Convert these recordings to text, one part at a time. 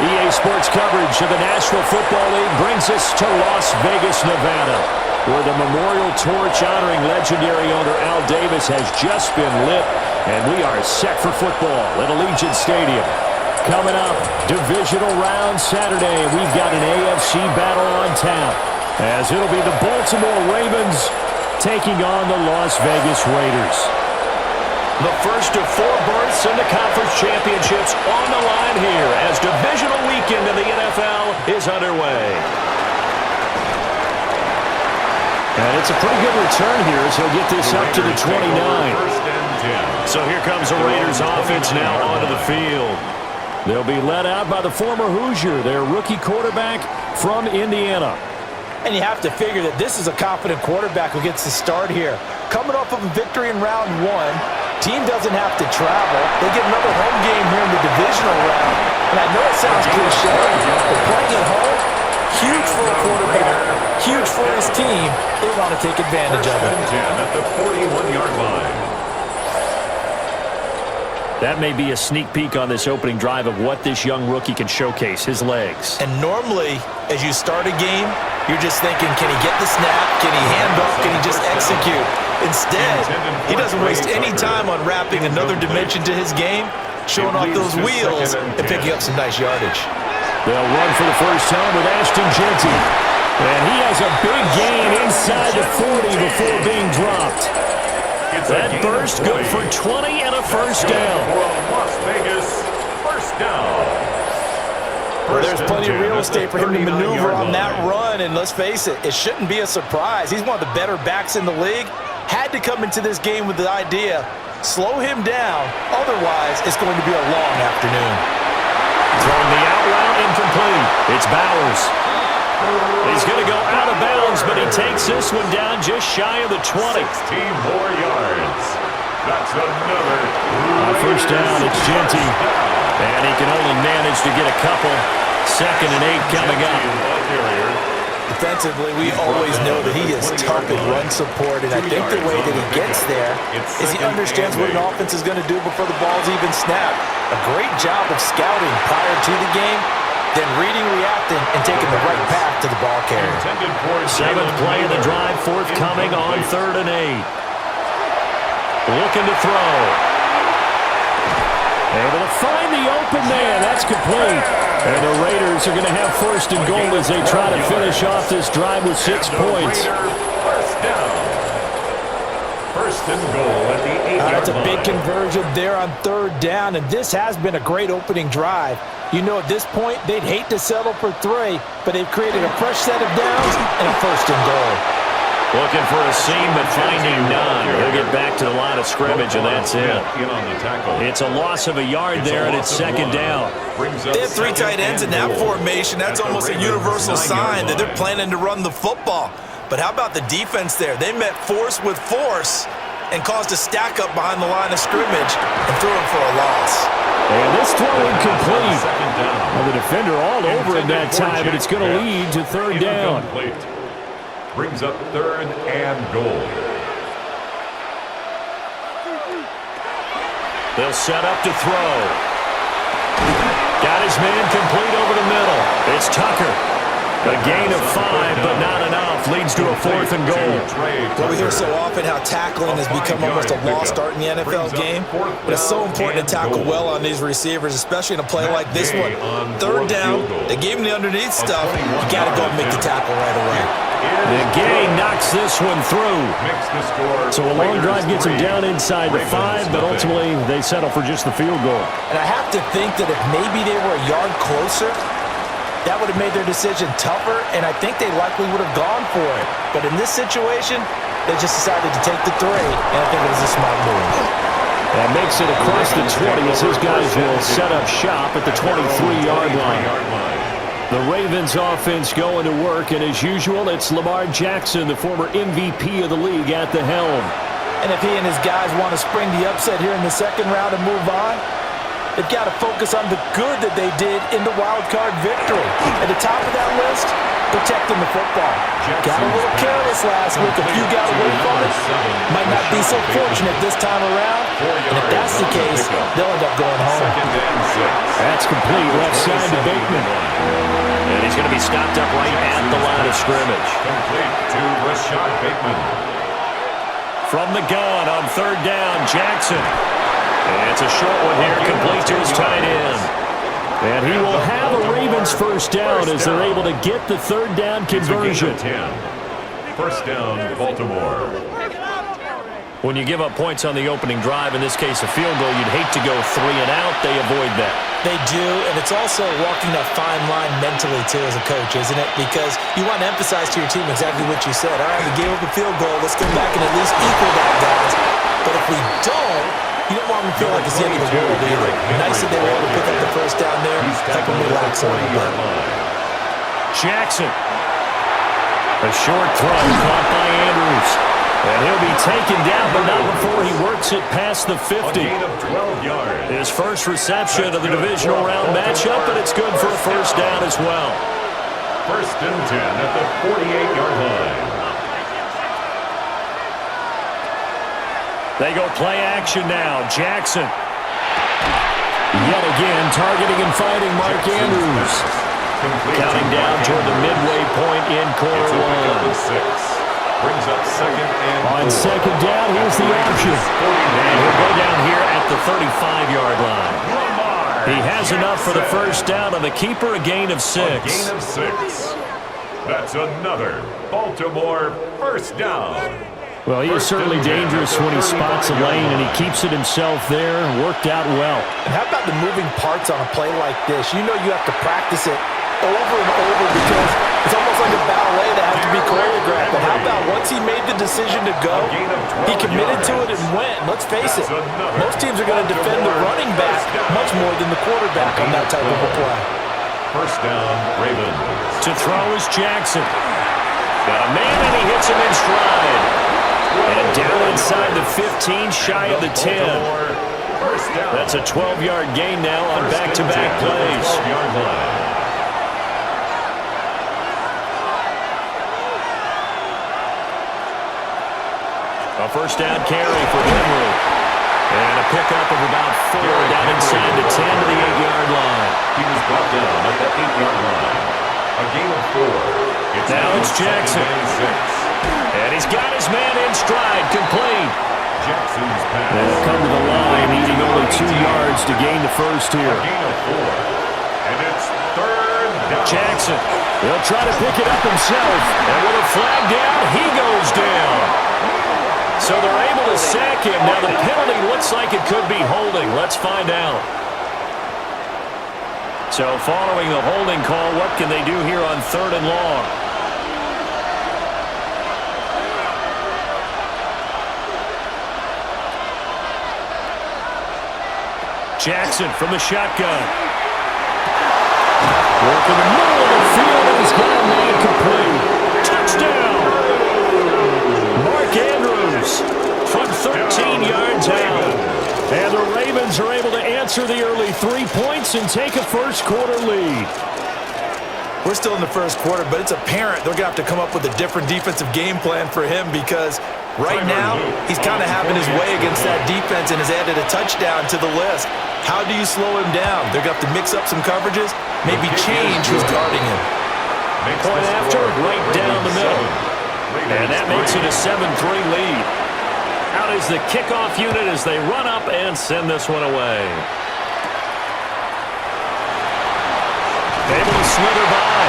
EA Sports coverage of the National Football League brings us to Las Vegas, Nevada, where the memorial torch honoring legendary owner Al Davis has just been lit, and we are set for football at Allegiant Stadium. Coming up, divisional round Saturday, we've got an AFC battle on tap, as it'll be the Baltimore Ravens taking on the Las Vegas Raiders. The first of 4 berths in the conference championships on the line here as divisional weekend in the NFL is underway. And it's a pretty good return here as he'll get this up to the 29. So here comes the Raiders offense now onto the field. They'll be led out by the former Hoosier, their rookie quarterback from Indiana. And you have to figure that this is a confident quarterback who gets the start here. Coming off of a victory in round 1. Team doesn't have to travel. They get another home game here in the divisional round. And I know it sounds cliche, but playing at home, huge for a quarterback, huge for his team. They want to take advantage of it. At the 41-yard line. That may be a sneak peek on this opening drive of what this young rookie can showcase, his legs. And normally, as you start a game, you're just thinking, can he get the snap? Can he hand off? Can he just execute? Instead, he doesn't waste any time unwrapping another dimension to his game, showing off those wheels and picking up some nice yardage. They'll run for the first time with Ashton Jeanty. And he has a big gain inside the 40 before being dropped. That burst good for 20 and a first down. Las Vegas, first down. Well, there's plenty of real estate for him to maneuver on that run, and let's face it, it shouldn't be a surprise. He's one of the better backs in the league. Had to come into this game with the idea, slow him down, otherwise it's going to be a long afternoon. Throwing the out route incomplete. It's Bowers. He's going to go out of bounds, but he takes this one down just shy of the 20. 16 more yards. That's another. First down, it's Jeanty. And he can only manage to get a couple. 2nd and 8 coming up. Defensively, we always know that he is tough in run support, and I think the way that he gets there is he understands what an offense is going to do before the ball's even snapped. A great job of scouting prior to the game, then reading, reacting, and taking the right path to the ball carrier. 7th play of the drive, forthcoming on 3rd and 8. Looking to throw. Able to find the open man. That's complete. And the Raiders are going to have 1st and goal as they try to finish off this drive with 6 points. First down. 1st and goal at the 8-yard line. That's a big conversion there on 3rd down, and this has been a great opening drive. You know, at this point, they'd hate to settle for 3, but they've created a fresh set of downs and a 1st and goal. Looking for a seam, but finding none. He'll get back to the line of scrimmage, and that's it. It's a loss of a yard there, and it's 2nd down. They have 3 tight ends in that formation. That's almost a universal sign that they're planning to run the football. But how about the defense there? They met force with force and caused a stack up behind the line of scrimmage and threw him for a loss. And this throw incomplete. Well, the defender all over it that time, but it's going to lead to 3rd down. Brings up 3rd and goal. They'll set up to throw. Got his man complete over the middle. It's Tucker. A gain of 5, but not enough. Leads to a 4th and goal. Well, we hear so often how tackling has become almost a lost art in the NFL game. But it's so important to tackle well on these receivers, especially in a play like this one. 3rd down, they gave him the underneath stuff. You got to go and make the tackle right away. And Gay knocks this one through. So a long drive gets him down inside the 5, but ultimately they settle for just the field goal. And I have to think that if maybe they were a yard closer, that would have made their decision tougher, and I think they likely would have gone for it. But in this situation, they just decided to take the 3, and I think it was a smart move. That makes it across the 20 as his guys will set up shop at the 23-yard line. The Ravens offense going to work, and as usual, it's Lamar Jackson, the former MVP of the league, at the helm. And if he and his guys want to spring the upset here in the 2nd round and move on, They've got to focus on the good that they did in the wild card victory. At the top of that list, protecting the football. Got a little careless last week. A few got away from it. Might not be so fortunate this time around. And if that's the case, they'll end up going home. That's complete. Left side to Bateman. And he's going to be stopped up right at the line of scrimmage. Complete to Rashad Bateman. From the gun on third down, Jackson. And it's a short one here, complete to his tight end. And he will have a Ravens first down as they're able to get the third down conversion. First down, Baltimore. When you give up points on the opening drive, in this case a field goal, you'd hate to go 3 and out. They avoid that. They do, and it's also walking that fine line mentally, too, as a coach, isn't it? Because you want to emphasize to your team exactly what you said. All right, we gave up a field goal. Let's go back and at least equal that, guys. But if we don't, you don't want them to feel like it's the end of the world either. Nice that they were able to pick up the first down there. Help them relax a little bit. Jackson. A short throw caught by Andrews. And he'll be taken down, but not before he works it past the 50. His first reception of the divisional round matchup, and it's good for a first down as well. First and 10 at the 48-yard line. They go play action now. Jackson. Yet again, targeting and fighting Mark Andrews. Counting down toward the midway point in quarter one. Brings up second and on 4. Second down, here's the option. And he'll go down here at the 35-yard line. He has enough for the first down on the keeper, a gain of 6. A gain of 6. That's another Baltimore first down. Well, he is certainly dangerous when he spots a lane, and he keeps it himself there. Worked out well. And how about the moving parts on a play like this? You know you have to practice it over and over because it's almost like a ballet that has to be choreographed. But how about once he made the decision to go, he committed to it and went. Let's face it, most teams are going to defend the running back much more than the quarterback on that type of a play. First down, Ravens. To throw is Jackson. Got a man and he hits him in stride. And down inside the 15, shy of the 10. That's a 12-yard gain now on back-to-back plays. A first down carry for Henry. And a pickup of about 4 down inside the 10 to the 8-yard line. He was brought down at the 8-yard line. A gain of 4. Now it's Jackson. And he's got his man in stride, complete. Jackson's pass. They'll come to the line, needing only 2 yards to gain the first here. A gain of 4. And it's third down. Jackson. He'll try to pick it up himself. And with a flag down, he goes down. So they're able to sack him. Now the penalty looks like it could be holding. Let's find out. So following the holding call, what can they do here on third and long? Jackson from the shotgun. Work in the middle of the field, and he's got a man complete. Touchdown! Mark Andrews from 13 yards out. And the Ravens are able to answer the early 3 points and take a first-quarter lead. We're still in the first quarter, but it's apparent they're going to have to come up with a different defensive game plan for him because right now he's kind of having his way against that defense and has added a touchdown to the list. How do you slow him down? They're going to have to mix up some coverages, maybe change who's guarding him. Point after, right down the middle. And that makes it a 7-3 lead. Out is the kickoff unit as they run up and send this one away. Able to slither by.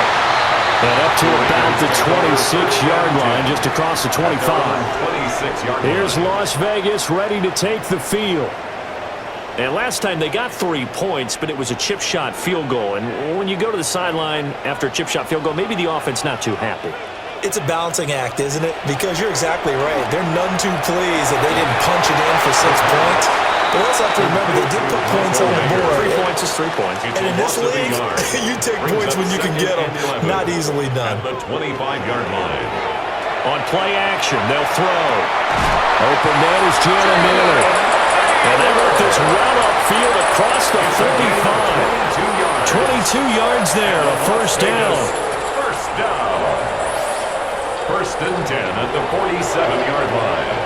And up to about the 26-yard line, just across the 25. Here's Las Vegas ready to take the field. And last time they got 3 points, but it was a chip shot field goal. And when you go to the sideline after a chip shot field goal, maybe the offense not too happy. It's a balancing act, isn't it? Because you're exactly right. They're none too pleased that they didn't punch it in for 6 points. But also have to remember they did put points on the board. 3 points is 3 points. And in this league, you take points when you can get them. Not easily done. At the 25-yard line. On play action, they'll throw. Open man is Jalen Miller. And they work this route upfield across the 35. 22 yards there, a first down. First down. First and 10 at the 47-yard line.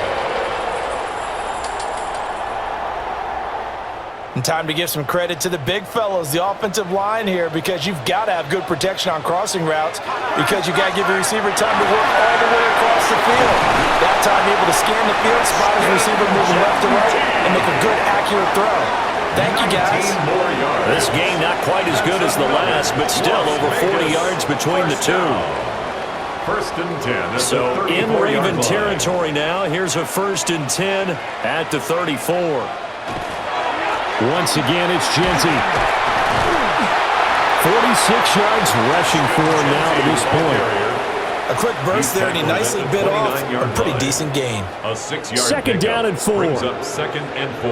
And time to give some credit to the big fellows, the offensive line here, because you've got to have good protection on crossing routes because you've got to give your receiver time to work all the way across the field. That time able to scan the field, spot his receiver moving left to right, and make a good, accurate throw. Thank you, guys. This game not quite as good as the last, but still over 40 yards between the two. First and 10. So in Raven territory now, here's a first and 10 at the 34. Once again, it's Genty. 46 yards rushing for him now to this point. A quick burst there, and he nicely bit off a pretty decent gain. A 6-yard second down and 4. Brings up second and 4.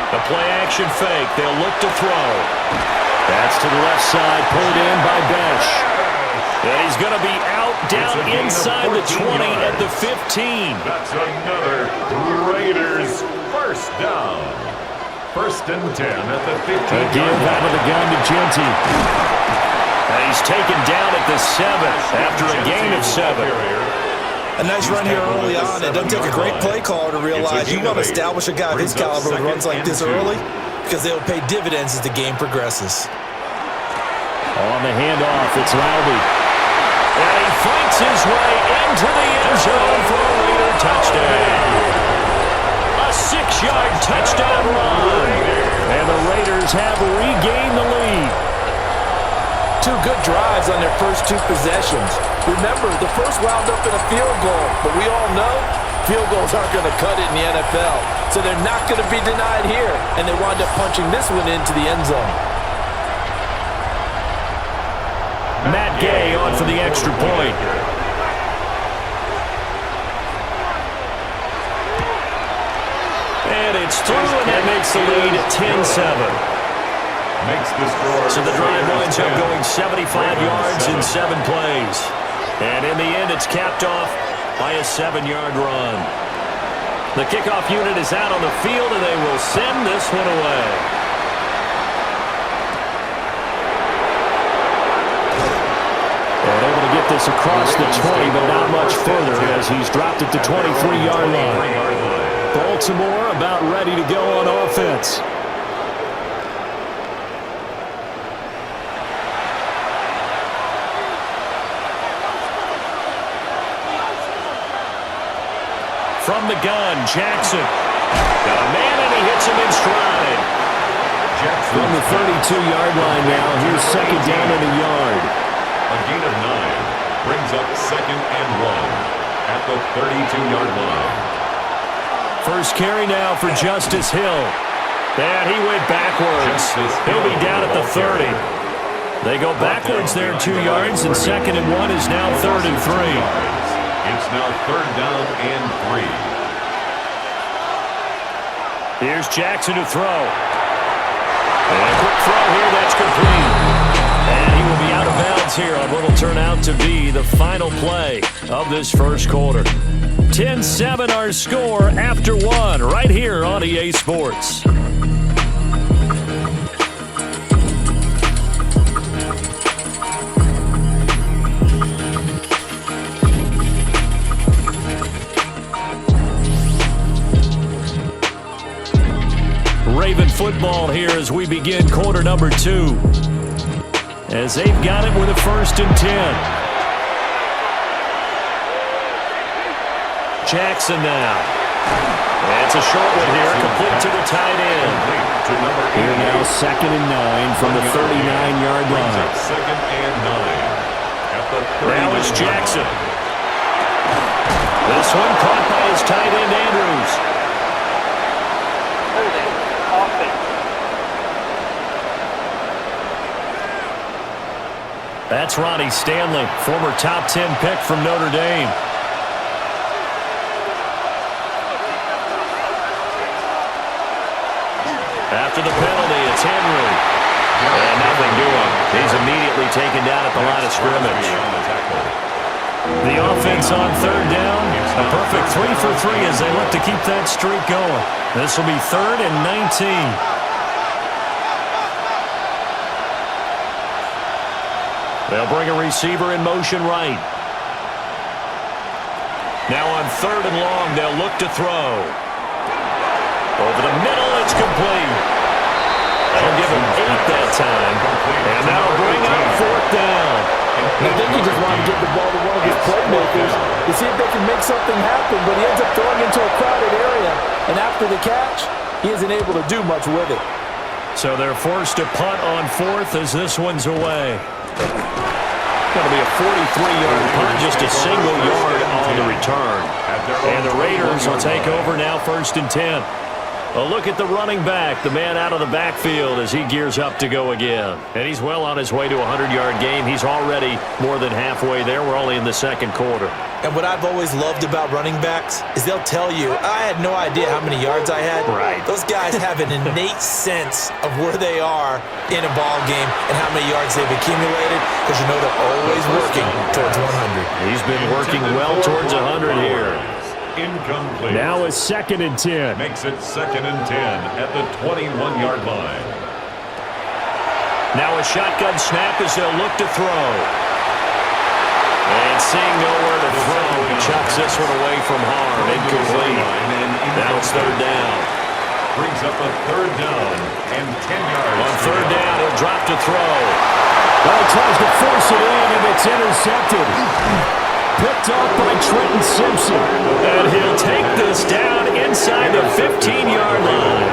The play action fake. They'll look to throw. That's to the left side, pulled in by Besh. And he's going to be out down inside the 20 at the 15. That's another Raiders first down. First and 10 at the 15. Again, out of the gun to Genty. And he's taken down at the 7 after a gain of 7. A nice run here early on. It doesn't take a great play caller to realize you want to establish a guy of his caliber who runs like this early because they will pay dividends as the game progresses. On the handoff, it's Louby. And he fights his way into the end zone for a Raider touchdown. A 6-yard touchdown run. And the Raiders have regained the lead. Two good drives on their first two possessions. Remember, the first wound up in a field goal, but we all know field goals aren't going to cut it in the NFL. So they're not going to be denied here, and they wind up punching this one into the end zone. Matt Gay on for the extra point. And it's through, and that makes the lead 10-7. So the drive winds up going 75 yards in 7 plays. And in the end, it's capped off by a 7-yard run. The kickoff unit is out on the field, and they will send this one away. And able to get this across the 20, but not much further as he's dropped at the 23-yard line. Baltimore about ready to go on offense. From the gun, Jackson. Got a man, and he hits him in stride. From the 32-yard line now, here's second down and a yard. A gain of 9 brings up second and 1 at the 32-yard line. First carry now for Justice Hill. And he went backwards. He'll be down at the 30. They go backwards there 2 yards, and second and 1 is now third and 3. It's now third down and 3. Here's Jackson to throw. And a quick throw here, that's complete. And he will be out of bounds here on what will turn out to be the final play of this first quarter. 10-7 our score after 1 right here on EA Sports. Raven football here as we begin quarter number 2. As they've got it with a first and 10. Jackson now. That's a short one here, complete to the tight end. Here now second and 9 from the 39-yard line. Second and 9. Now it's Jackson. This one caught by his tight end Andrews. That's Ronnie Stanley, former top 10 pick from Notre Dame. After the penalty, it's Henry. And nothing doing. He's immediately taken down at the line of scrimmage. The offense on third down. A perfect 3 for 3 as they look to keep that streak going. This will be 3rd and 19. They'll bring a receiver in motion right. Now on 3rd and long, they'll look to throw. Over the middle, it's complete. That'll give him 8 that time. And that'll bring up 4th down. I think he just wanted to get the ball to one of his playmakers to see if they can make something happen, but he ends up throwing into a crowded area. And after the catch, he isn't able to do much with it. So they're forced to punt on 4th as this one's away. Going to be a 43-yard punt, just a single yard on the return. And the Raiders will take over now 1st and 10. A look at the running back, the man out of the backfield as he gears up to go again. And he's well on his way to a 100-yard game. He's already more than halfway there. We're only in the 2nd quarter. And what I've always loved about running backs is they'll tell you, I had no idea how many yards I had. Right. Those guys have an innate sense of where they are in a ball game and how many yards they've accumulated, because you know they're always working towards 100. He's been working well towards 100 here. Incomplete. Now a 2nd and 10. Makes it 2nd and 10 at the 21-yard line. Now a shotgun snap as they'll look to throw. And seeing nowhere to throw, he chucks this one away from harm. Incomplete. Now it's 3rd down. Brings up a 3rd down and 10 yards. On 3rd down, he'll drop to throw. Well, he tries to force it in, and it's intercepted. Picked off by Trenton Simpson. And he'll take this down inside the 15-yard line.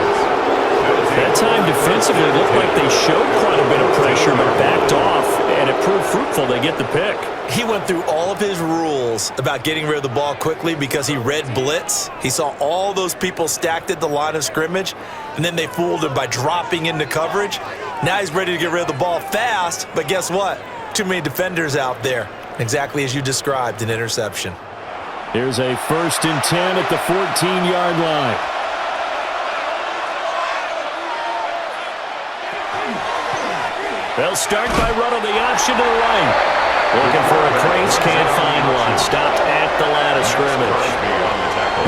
That time defensively looked like they showed quite a bit of pressure but backed off, and it proved fruitful. They get the pick. He went through all of his rules about getting rid of the ball quickly because he read blitz. He saw all those people stacked at the line of scrimmage, and then they fooled him by dropping into coverage. Now he's ready to get rid of the ball fast, but guess what? Too many defenders out there. Exactly as you described, an interception. Here's a 1st and 10 at the 14-yard line. They'll start by running the option to the right. Looking for a crease, can't find one. Stopped at the line of scrimmage.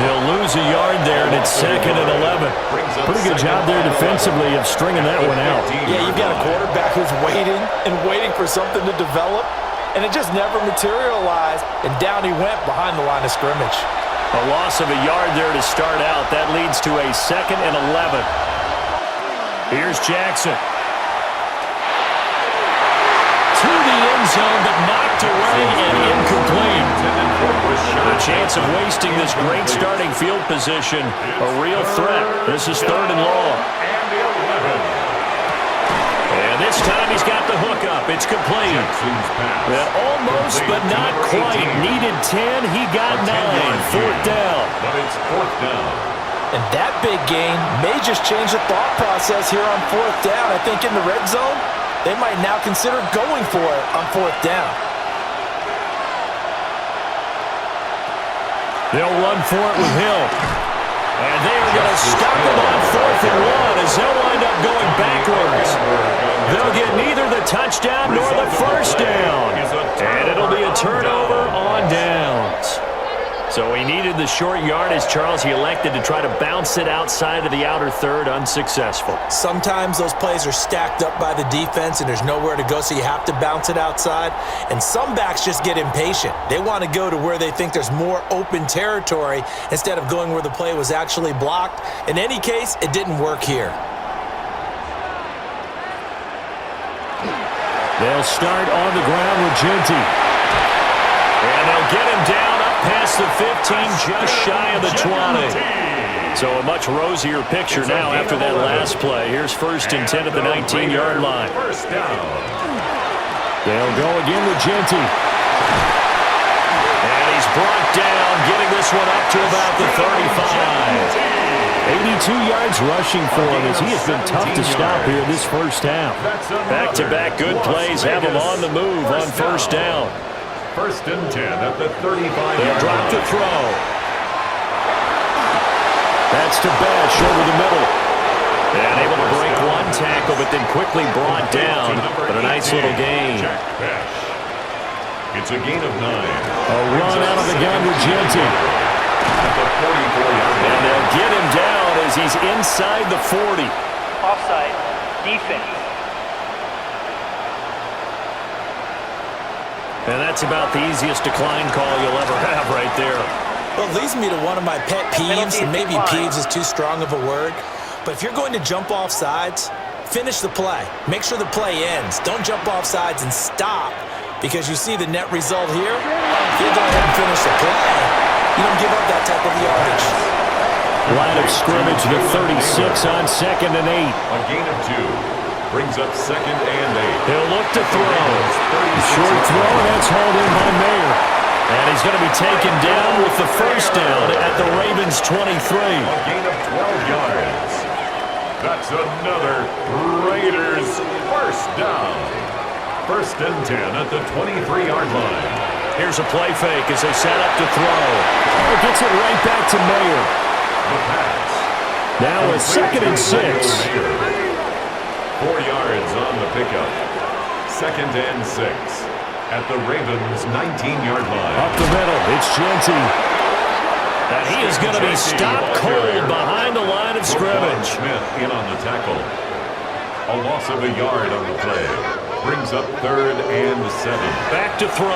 They'll lose a yard there, and it's 2nd and 11. Pretty good job there defensively of stringing that one out. Yeah, you've got a quarterback who's waiting and waiting for something to develop, and it just never materialized, and down he went behind the line of scrimmage. A loss of a yard there to start out. That leads to a 2nd and 11. Here's Jackson. To the end zone, but knocked away and incomplete. The chance of wasting this great starting field position, a real threat. This is 3rd and long. And this time he's got the hook up. It's complete. That almost, but not quite. Needed 10. He got 9. 4th down. But it's 4th down. And that big gain may just change the thought process here on 4th down. I think in the red zone, they might now consider going for it on 4th down. They'll run for it with Hill. And they are going to stop him on 4th and 1 as they'll wind up going backwards. They'll get neither the touchdown nor the 1st down. And it'll be a turnover on downs. So he needed the short yardage, Charles. He elected to try to bounce it outside of the outer third, unsuccessful. Sometimes those plays are stacked up by the defense and there's nowhere to go, so you have to bounce it outside. And some backs just get impatient. They want to go to where they think there's more open territory instead of going where the play was actually blocked. In any case, it didn't work here. They'll start on the ground with Genty. And they'll get him down up past the 15, just shy of the 20. So a much rosier picture now after that last play. Here's 1st and 10 at the 19-yard line. They'll go again with Genty. And he's brought down, getting this one up to about the 35. 82 yards rushing for him as he has been tough to stop here this first half. Back-to-back good plays have him on the move on 1st down. 1st and 10 at the 35. They'll drop to throw. That's to Bash over the middle. And able to break one tackle, but then quickly brought down. But a nice little gain. It's a gain of 9. A run out of the gun with Genti. At the 44-yard line. And they'll get him down as he's inside the 40. Offside, defense. And that's about the easiest decline call you'll ever have right there. Well, it leads me to one of my pet peeves, and maybe peeves is too strong of a word, but if you're going to jump off sides, finish the play. Make sure the play ends. Don't jump off sides and stop, because you see the net result here. If you go ahead and finish the play, you don't give up that type of yardage. Line of scrimmage to 36 on 2nd and 8. A gain of 2. Brings up 2nd and 8. He'll look to throw. Short throw, and that's hauled in by Mayer. And he's going to be taken down with the first down at the Ravens' 23. A gain of 12 yards. That's another Raiders first down. 1st and 10 at the 23-yard line. Here's a play fake as they set up to throw. It gets it right back to Mayer. The pass. Now a 2nd and 6. 4 yards on the pickup. 2nd and 6 at the Ravens' 19-yard line. Up the middle, it's Genti. And he is going to be stopped cold behind the line of scrimmage. Smith in on the tackle. A loss of a yard on the play. Brings up 3rd and 7. Back to throw.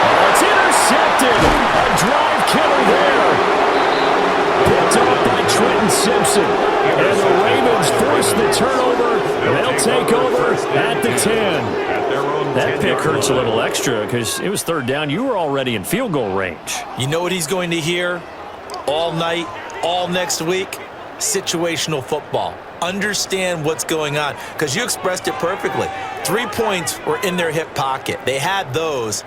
Oh, it's intercepted. A drive killer there. Picked off by Trenton Simpson. And the Ravens force the turnover. They'll take over at the 10. That pick hurts a little extra because it was 3rd down. You were already in field goal range. You know what he's going to hear all night, all next week? Situational football. Understand what's going on, because you expressed it perfectly. 3 points were in their hip pocket. They had those.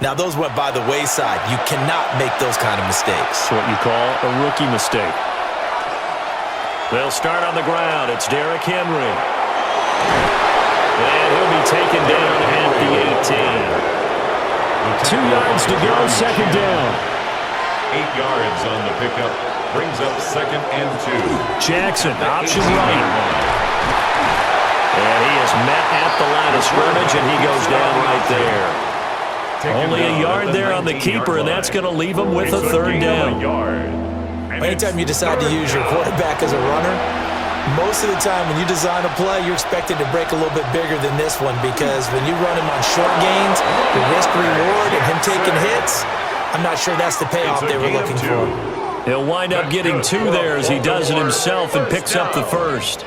Now, those went by the wayside. You cannot make those kind of mistakes. That's what you call a rookie mistake. They'll start on the ground. It's Derrick Henry. And he'll be taken down at the 18. 2 yards to go, 2nd down. 8 yards on the pickup. Brings up 2nd and 2. Jackson, option right. And he is met at the line of scrimmage, and he goes down right there. Only a yard there on the keeper, and that's going to leave him with a 3rd down. Anytime you decide to use your quarterback as a runner, most of the time when you design a play, you're expected to break a little bit bigger than this one, because when you run him on short gains, the risk-reward and him taking hits, I'm not sure that's the payoff they were looking for. He'll wind up getting 2 there as he does it himself and picks up the first.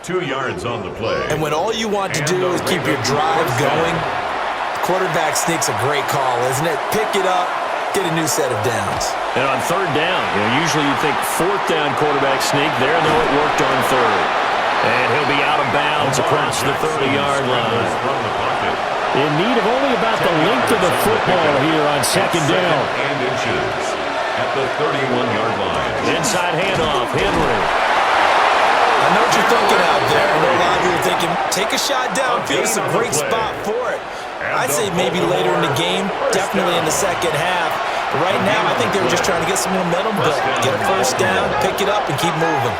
2 yards on the play. And when all you want to do is keep your drive going, the quarterback sneak's a great call, isn't it? Pick it up, get a new set of downs. And on 3rd down, usually you think 4th down quarterback sneak. There, though, it worked on 3rd. And he'll be out of bounds across the 30-yard line. In need of only about the length of the football here on 2nd down. And inches at the 31-yard line. Inside handoff, Henry. I know what you're thinking out there. I know a lot of you are thinking, take a shot downfield. It's a great spot for it. I'd say maybe later in the game, definitely in the 2nd half. But right now, I think they were just trying to get some momentum, but get a 1st down, pick it up, and keep moving.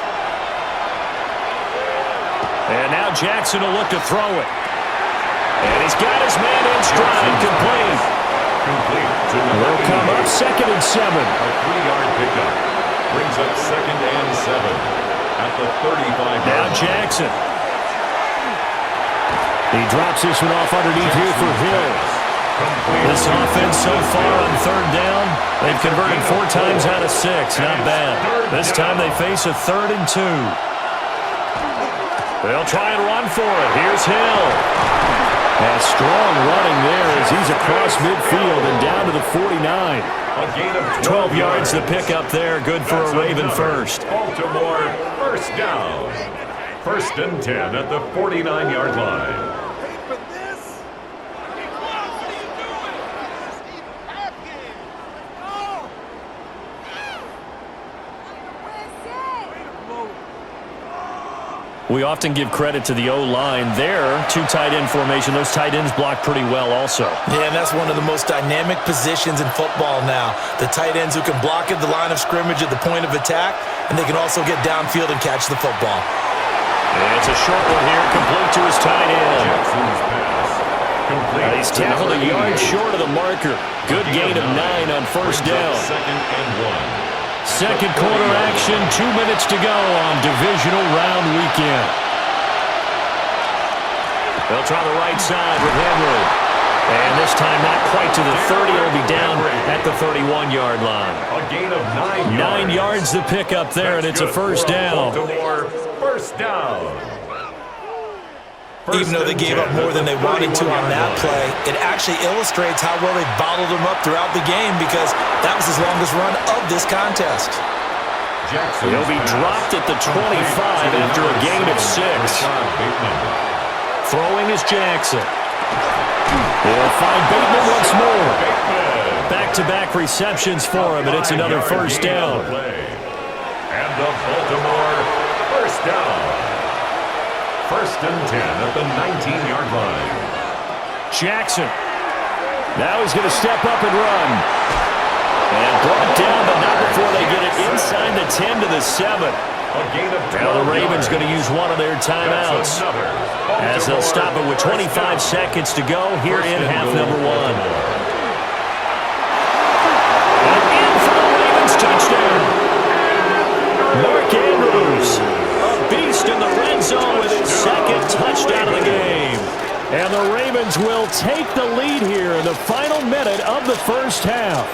And now Jackson will look to throw it. And he's got his man in stride, complete. They'll come up 2nd and 7. A 3-yard pickup. Brings up 2nd and 7 at the 35-yard line. Now Jackson. He drops this one off underneath here for Hill. This offense so far on 3rd down, they've converted 4 times out of 6. Not bad. This time they face a 3rd and 2. They'll try and run for it. Here's Hill. And strong running there as he's across midfield and down to the 49. A gain of 12 yards to pick up there. Good for a Raven first. Baltimore first down. 1st and 10 at the 49-yard line. We often give credit to the O-line there. 2 tight end formation. Those tight ends block pretty well also. Yeah, and that's one of the most dynamic positions in football now. The tight ends who can block at the line of scrimmage at the point of attack, and they can also get downfield and catch the football. And it's a short one here, complete to his tight end. Jackson's pass He's tackled a yard short of the marker. Good gain of 9 on first down. Second quarter action, 2 minutes to go on divisional round weekend. They'll try the right side with Henry. And this time not quite to the 30. It'll be down at the 31-yard line. A gain of 9 yards. 9 yards to pick up there, and it's a first down. Baltimore, first down. Even though they gave up more than they wanted to on that play, it actually illustrates how well they bottled them up throughout the game, because that was his longest run of this contest. He'll be dropped at the 25 after a gain of 6. Throwing is Jackson. They'll find Bateman once more. Back-to-back receptions for him, and it's another first down. And the Baltimore first down. First and 10 at the 19-yard line. Jackson. Now he's going to step up and run. And brought down, but not before they get it inside the 10 to the 7. Now the Ravens going to use one of their timeouts, as they'll stop it with 25 seconds to go here in half number 1. And in for the Ravens touchdown. Mark Andrews, a beast in the red zone with his second touchdown of the game. And the Ravens will take the lead here in the final minute of the first half.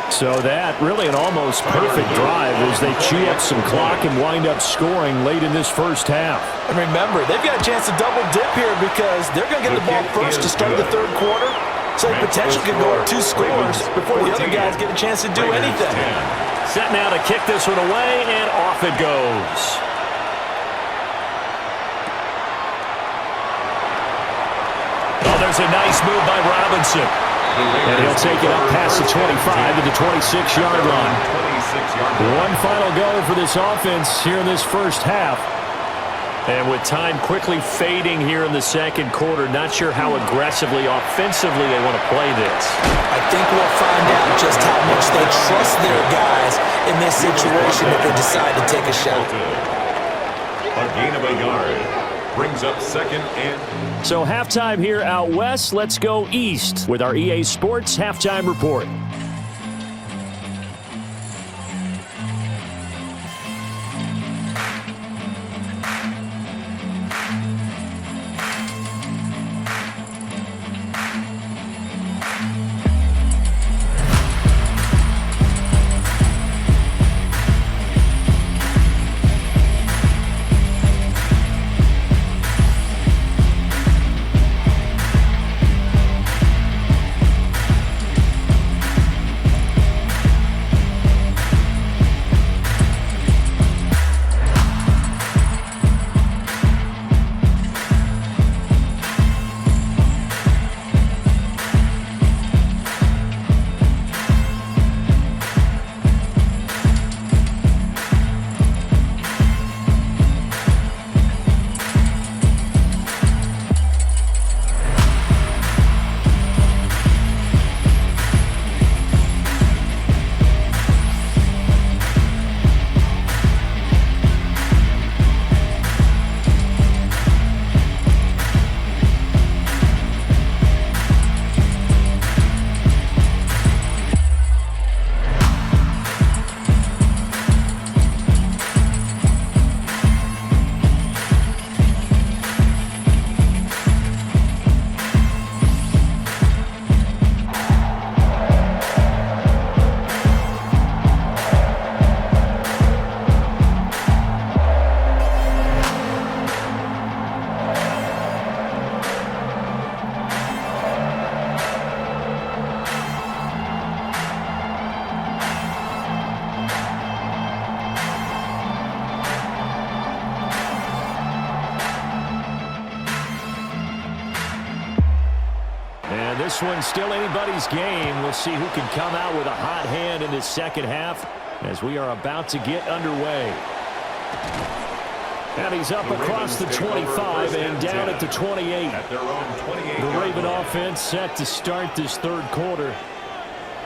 So that really an almost perfect drive as they chew up some clock and wind up scoring late in this first half. And remember, they've got a chance to double dip here, because they're going to get the ball first to start the third quarter. So they potentially could go up 2 scores before the other guys get a chance to do anything. Set now to kick this one away, and off it goes. Oh, there's a nice move by Robinson. And he'll take it up past the 25 to the 26-yard line. One final go for this offense here in this first half. And with time quickly fading here in the second quarter, not sure how aggressively, offensively they want to play this. I think we'll find out just how much they trust their guys in this situation if they decide to take a shot. A gain of a yard. Brings up second and... So halftime here out west. Let's go east with our EA Sports Halftime Report. This one's still anybody's game. We'll see who can come out with a hot hand in this second half as we are about to get underway. And he's up across the 25 and down at the 28. The Raven offense set to start this third quarter.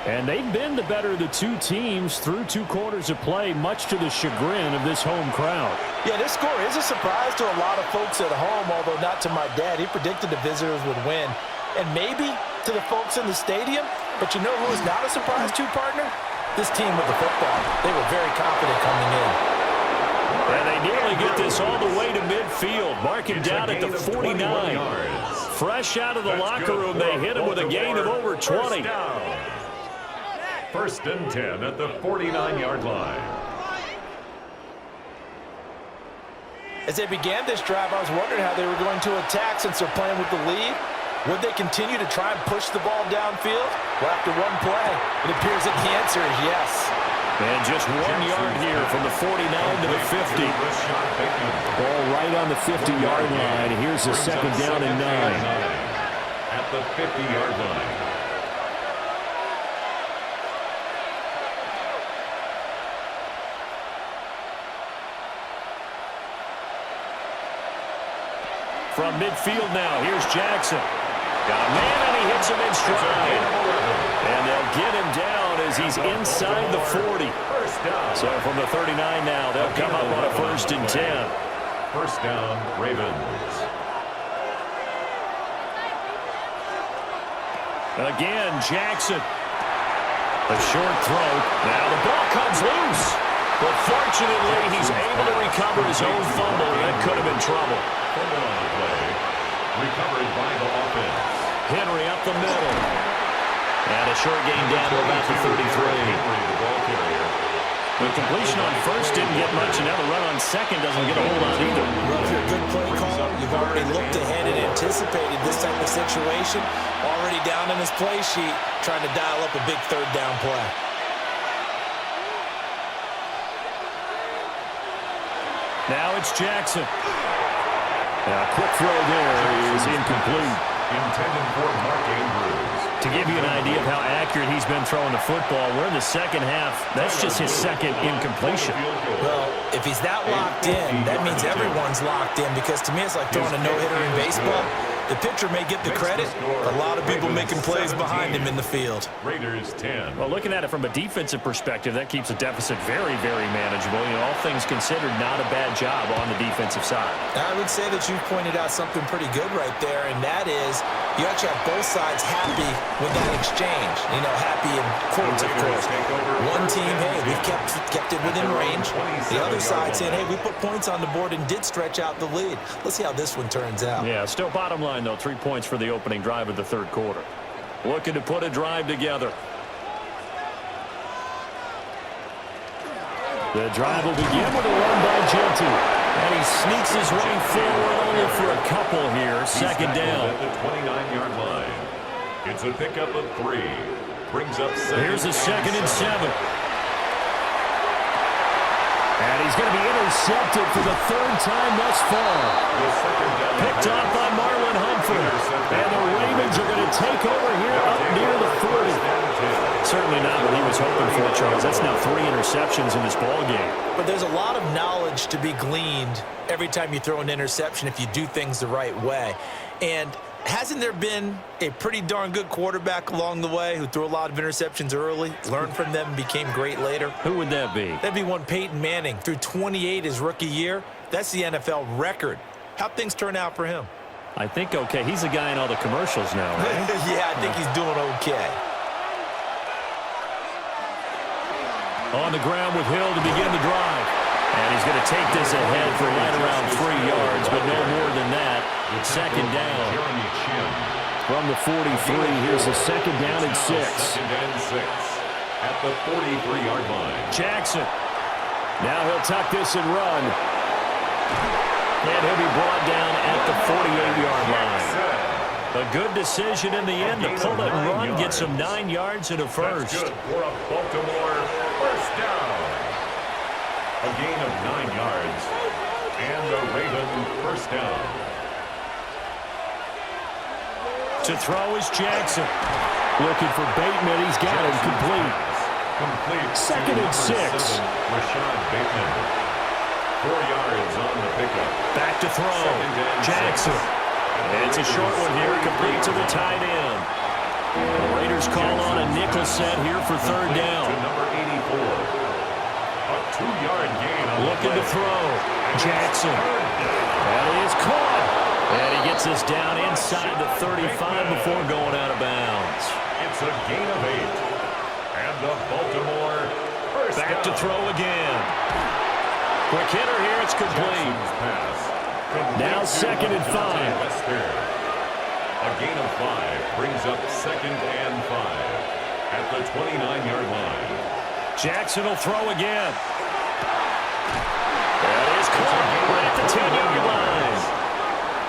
And they've been the better of the two teams through 2 quarters of play, much to the chagrin of this home crowd. Yeah, this score is a surprise to a lot of folks at home, although not to my dad. He predicted the visitors would win. And maybe to the folks in the stadium, but you know who is not a surprise to, partner? This team with the football. They were very confident coming in. And they nearly get this all the way to midfield, marking down at the 49. Fresh out of the locker room, they hit him with a gain of over 20. First and 10 at the 49-yard line. As they began this drive, I was wondering how they were going to attack since they're playing with the lead. Would they continue to try and push the ball downfield? Well, after one play, it appears that the answer is yes. And just 1 yard here from the 49 to the 50. Ball right on the 50-yard line. Here's a second down and 9. At the 50-yard line. From midfield now, here's Jackson. Got a man, and he hits him in stride. And they'll get him down as he's inside the 40. So from the 39 now, they'll come up on a 1st and 10. First down, Ravens. Again, Jackson. A short throw. Now the ball comes loose. But fortunately, he's able to recover his own fumble. That could have been trouble. Fumble on the play. Recovered by the offense. Henry up the middle. And a short gain down to about the 33. The ball carrier. The completion on first didn't get much, and now the run on second doesn't get a whole lot either. Well, if you're a good play caller, you've already looked ahead and anticipated this type of situation. Already down in his play sheet, trying to dial up a big 3rd down play. Now it's Jackson. A quick throw there is incomplete. Intended for Mark Andrews. To give you an idea of how accurate he's been throwing the football, we're in the second half. That's just his second incompletion. Well, if he's that locked in, that means everyone's locked in, because to me it's like throwing a no-hitter in baseball. The pitcher may get the credit, but a lot of people making plays behind him in the field. Raiders 10. Well, looking at it from a defensive perspective, that keeps the deficit very, very manageable. You know, all things considered, not a bad job on the defensive side. I would say that you've pointed out something pretty good right there, and that is you actually have both sides happy with that exchange. You know, happy in quotes, of course. One team, hey, we've kept it within range. The other side saying, hey, we put points on the board and did stretch out the lead. Let's see how this one turns out. Yeah, still bottom line, though, 3 points for the opening drive of the 3rd quarter. Looking to put a drive together. The drive will begin with a run by Genty. And he sneaks his way forward only for a couple here. Second down. At the 29-yard line. It's a pickup of 3. Brings up 7. Here's a 2nd and 7. And he's going to be intercepted for the 3rd time thus far. Picked off by Marlon Humphrey. And the Ravens are going to take over here up near the 40. Certainly not what he was hoping for, Charles. That's now 3 interceptions in this ball game. But there's a lot of knowledge to be gleaned every time you throw an interception if you do things the right way. And hasn't there been a pretty darn good quarterback along the way who threw a lot of interceptions early, learned from them, and became great later? Who would that be? That'd be one Peyton Manning. Threw 28 his rookie year. That's the NFL record. How'd things turn out for him? I think okay. He's a guy in all the commercials now, right? Yeah, I think he's doing okay. On the ground with Hill to begin the drive. And he's going to take this ahead for right around 3 yards, but no more than that. Second down. From the 43, here's a second down and 6. Second and 6 at the 43-yard line. Jackson. Now he'll tuck this and run. And he'll be brought down at the 48-yard line. A good decision in the end to pull it and run, get some 9 yards and a first. That's good for a Baltimore first down. A gain of 9 yards. And the Raven first down. To throw is Jackson. Looking for Bateman. He's got him complete. Second and 6. Rashad Bateman. 4 yards on the pickup. Back to throw. Jackson. And it's a short one here, complete to the tight end. The Raiders call on a nickel set here for third down. To number 84. A 2-yard gain on Looking to throw. Jackson. That is caught. And he gets this down inside the 35 before going out of bounds. It's a gain of 8. And the Baltimore first Back down. to throw again. Quick hitter here. It's complete. Pass. Now 2nd and 5. A gain of 5 brings up 2nd and 5 at the 29-yard line. Jackson will throw again. That is caught right at the 10-yard line.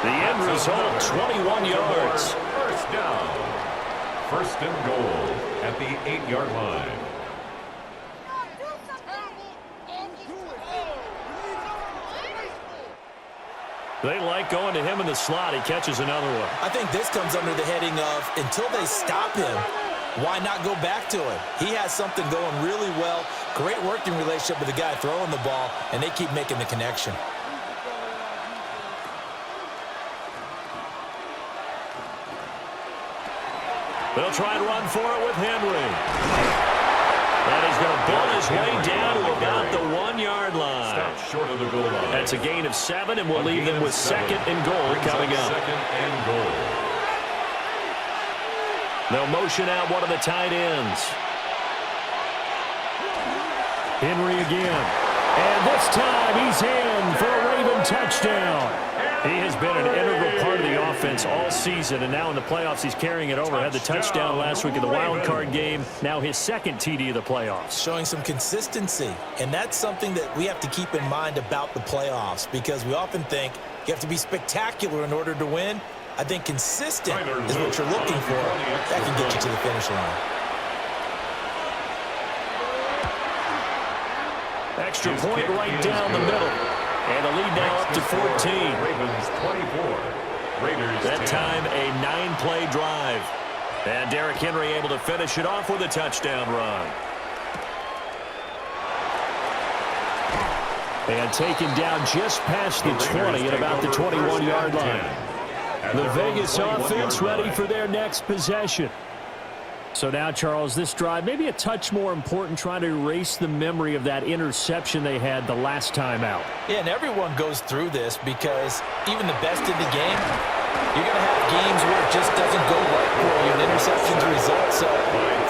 The end result, 21 yards. First down. First and goal at the 8-yard line. They like going to him in the slot. He catches another one. I think this comes under the heading of until they stop him, why not go back to him? He has something going really well. Great working relationship with the guy throwing the ball, and they keep making the connection. They'll try and run for it with Henry. And he's going to build his way down to about the 1-yard line. Stop short of the goal line. That's a gain of 7, and we'll leave them with 2nd and goal coming up. 2nd and goal. They'll motion out one of the tight ends. Henry again. And this time he's in for a Raven touchdown. He has been an integral part of the offense all season, and now in the playoffs he's carrying it over. Had the touchdown last week in the wild card game. Now his 2nd TD of the playoffs. Showing some consistency, and that's something that we have to keep in mind about the playoffs, because we often think you have to be spectacular in order to win. I think consistent is what you're looking for. That can get you to the finish line. Extra point right down the middle. And the lead now up to 14. Ravens 24. Raiders That 10. time a 9-play drive. And Derrick Henry able to finish it off with a touchdown run. And taken down just past the 20 at about the 21-yard line. The Vegas offense ready for their next possession. So now, Charles, this drive maybe a touch more important, trying to erase the memory of that interception they had the last time out. Yeah, and everyone goes through this, because even the best in the game, you're going to have games where it just doesn't go right for you, and interceptions result. So,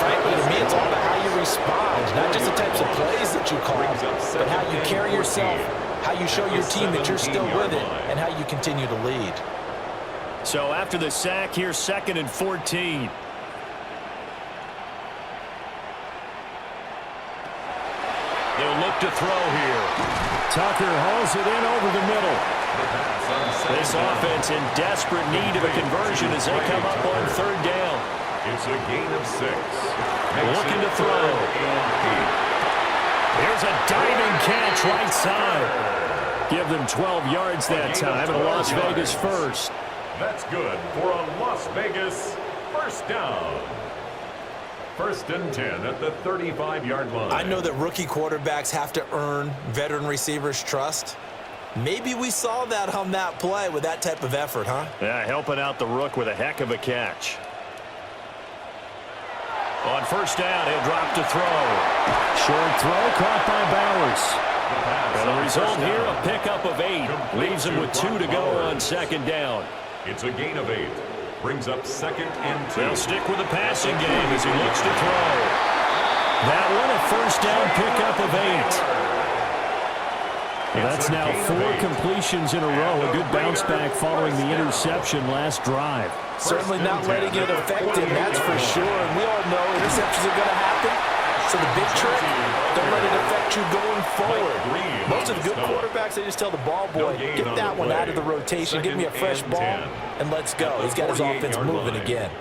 frankly, to me, it's all about how you respond, not just the types of plays that you call, but how you carry yourself, how you show your team that you're still with it, and how you continue to lead. So after the sack, here's 2nd and 14. They'll look to throw here. Tucker hauls it in over the middle. This offense in desperate need of a conversion as they come up on 3rd down. It's a gain of 6. Looking to throw. Here's a diving catch right side. Give them 12 yards that time, and a Las Vegas first. That's good for a Las Vegas first down. 1st and 10 at the 35-yard line. I know that rookie quarterbacks have to earn veteran receivers' trust. Maybe we saw that on that play with that type of effort, huh? Yeah, helping out the rook with a heck of a catch. On 1st down, he'll drop to throw. Short throw caught by Bowers. And the result here, a pickup of 8. Leaves him with 2 to go on 2nd down. It's a gain of 8. Brings up 2nd and 2. They'll stick with the passing game as he looks to throw. That one, a 1st down pickup of 8. That's now 4 completions in a row. A good bounce back following the interception last drive. Certainly not letting it affect him, that's for sure. And we all know interceptions are going to happen. So the big trick, don't let it affect you going forward. Most of the good quarterbacks, they just tell the ball boy, get that one out of the rotation, give me a fresh ball, and let's go. He's got his offense moving again.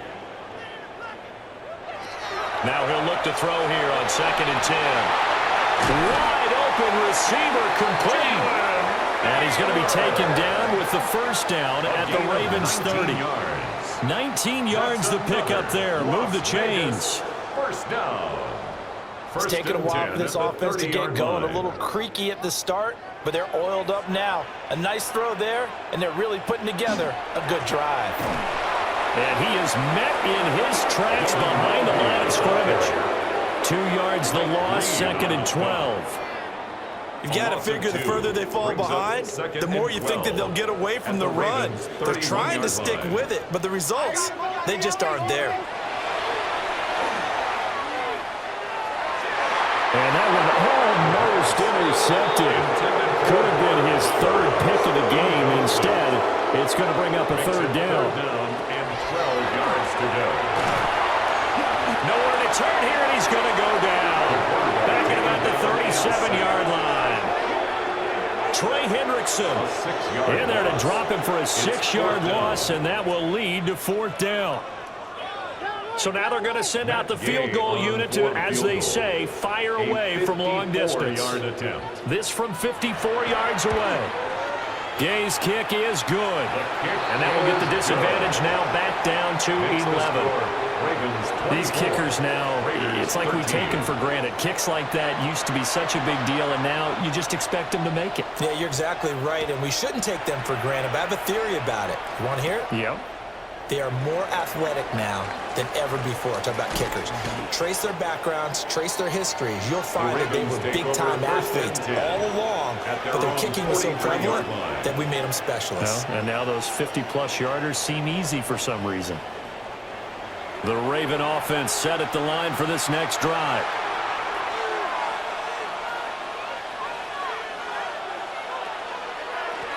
Now he'll look to throw here on 2nd and 10. Wide open receiver complete. And he's going to be taken down with the 1st down at the Ravens 30. 19 yards the pickup there. Move the chains. First down. It's taken a while for this offense to get going. A little creaky at the start, but they're oiled up now. A nice throw there, and they're really putting together a good drive. And he is met in his tracks behind the line of scrimmage. 2 yards the loss, 2nd and 12. You've got to figure the further they fall behind, the more you think that they'll get away from the run. They're trying to stick with it, but the results, they just aren't there. And that one almost intercepted. Could have been his 3rd pick of the game. Instead, it's going to bring up a 3rd down. And 12 yards to go. Nowhere to turn here, and he's going to go down. Back at about the 37-yard line. Trey Hendrickson in there to drop him for a 6-yard loss, and that will lead to 4th down. So now they're going to send out the field goal unit to, as they say, fire away from long distance. This from 54 yards away. Gay's kick is good. And that will get the disadvantage now back down to 11. These kickers now, it's like we take them for granted. Kicks like that used to be such a big deal, and now you just expect them to make it. Yeah, you're exactly right, and we shouldn't take them for granted. But I have a theory about it. You want to hear it? Yep. They are more athletic now than ever before. Talk about kickers. Trace their backgrounds, trace their histories. You'll find that they were big-time athletes all along, but their kicking was so prevalent that we made them specialists. Well, and now those 50-plus yarders seem easy for some reason. The Raven offense set at the line for this next drive.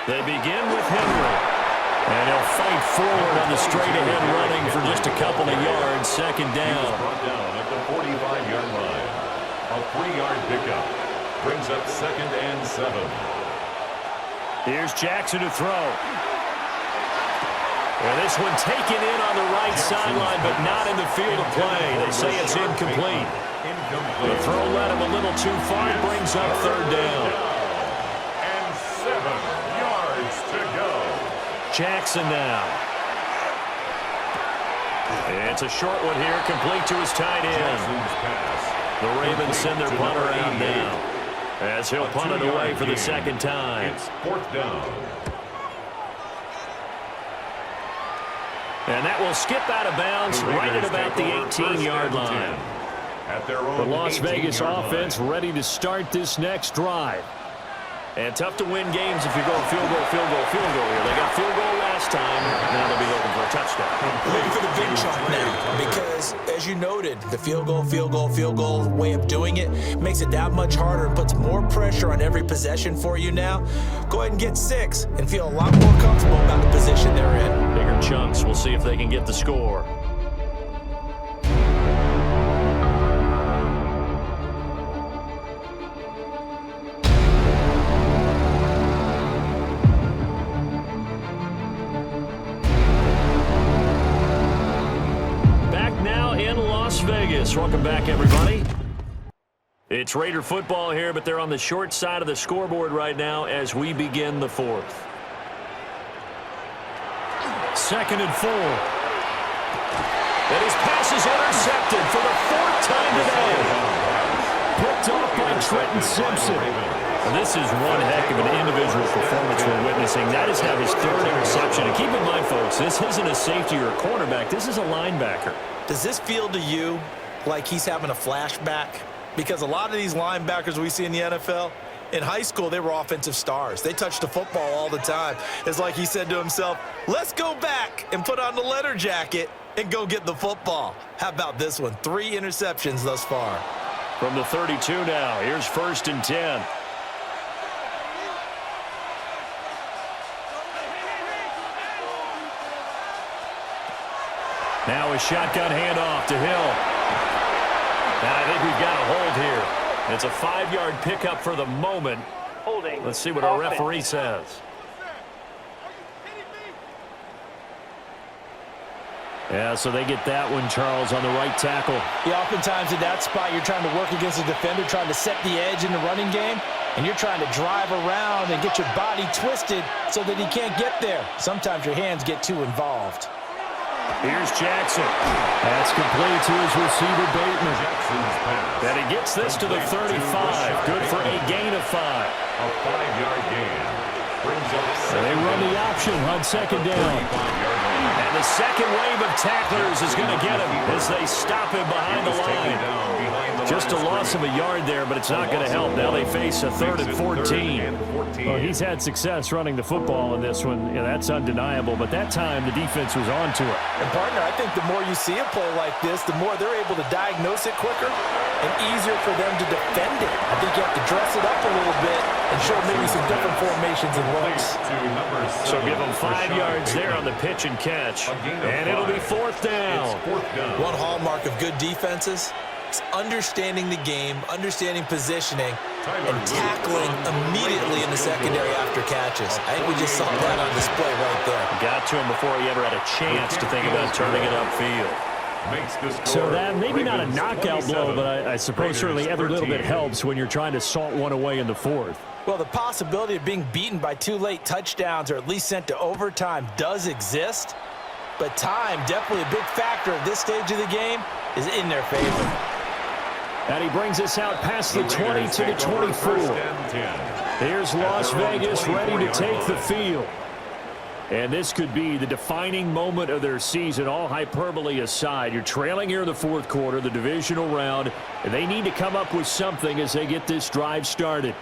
They begin with Henry. And he'll fight forward on the straight-ahead running for just a couple of yards. 2nd down. Brought down at the 45-yard line. A 3-yard pickup brings up 2nd and 7. Here's Jackson to throw. And this one taken in on the right sideline, but not in the field of play. They say it's incomplete. The throw led him a little too far. It brings up 3rd down. And 7 yards to go. Jackson now. It's a short one here, complete to his tight end. The Ravens send their punter out now, as he'll punt it away for the 2nd time. It's 4th down. And that will skip out of bounds right at about the 18-yard line. The Las Vegas offense ready to start this next drive. And tough to win games if you go field goal, field goal, field goal here. They got field goal last time. Now they'll be looking for a touchdown. Looking for the big chunk now because, as you noted, the field goal way of doing it makes it that much harder and puts more pressure on every possession for you now. Go ahead and get 6 and feel a lot more comfortable about the position they're in. Bigger chunks. We'll see if they can get the score. Vegas. Welcome back, everybody. It's Raider football here, but they're on the short side of the scoreboard right now as we begin the 4th. 2nd and 4. And his pass is intercepted for the 4th time today. Picked off by Trenton Simpson. And this is one heck of an individual performance we're witnessing. That is now his 3rd interception. And keep in mind, folks, this isn't a safety or a cornerback. This is a linebacker. Does this feel to you like he's having a flashback? Because a lot of these linebackers we see in the NFL, in high school, they were offensive stars. They touched the football all the time. It's like he said to himself, let's go back and put on the leather jacket and go get the football. How about this one? 3 interceptions thus far. From the 32 now, here's 1st and 10. Now a shotgun handoff to Hill. And I think we've got a hold here. It's a 5-yard pickup for the moment. Holding. Let's see what our referee says. Yeah, so they get that one, Charles, on the right tackle. Yeah, oftentimes in that spot, you're trying to work against a defender, trying to set the edge in the running game, and you're trying to drive around and get your body twisted so that he can't get there. Sometimes your hands get too involved. Here's Jackson. That's complete to his receiver, Bateman. And he gets this to the 35. Good for a gain of 5. A 5-yard gain. And they run the option on 2nd down. And the second wave of tacklers is going to get him as they stop him behind the line. Just a loss of a yard there, but it's not going to help. Now they face a 3rd and 14. Well, he's had success running the football in this one. Yeah, that's undeniable. But that time, the defense was on to it. And, partner, I think the more you see a play like this, the more they're able to diagnose it quicker and easier for them to defend it. I think you have to dress it up a little bit and show maybe some different formations and looks. So give them 5 yards there on the pitch and catch. And it'll be 4th down. One hallmark of good defenses is understanding the game, understanding positioning, and tackling immediately in the secondary after catches. I think we just saw that on display right there. Got to him before he ever had a chance to think about turning it upfield. So that maybe not a knockout blow, but I suppose certainly every little bit helps when you're trying to salt one away in the 4th. Well, the possibility of being beaten by 2 late touchdowns or at least sent to overtime does exist, but time, definitely a big factor at this stage of the game, is in their favor. And he brings us out past the 20 to the 24. Here's Las Vegas ready to take the field. And this could be the defining moment of their season, all hyperbole aside. You're trailing here in the 4th quarter, the divisional round, and they need to come up with something as they get this drive started.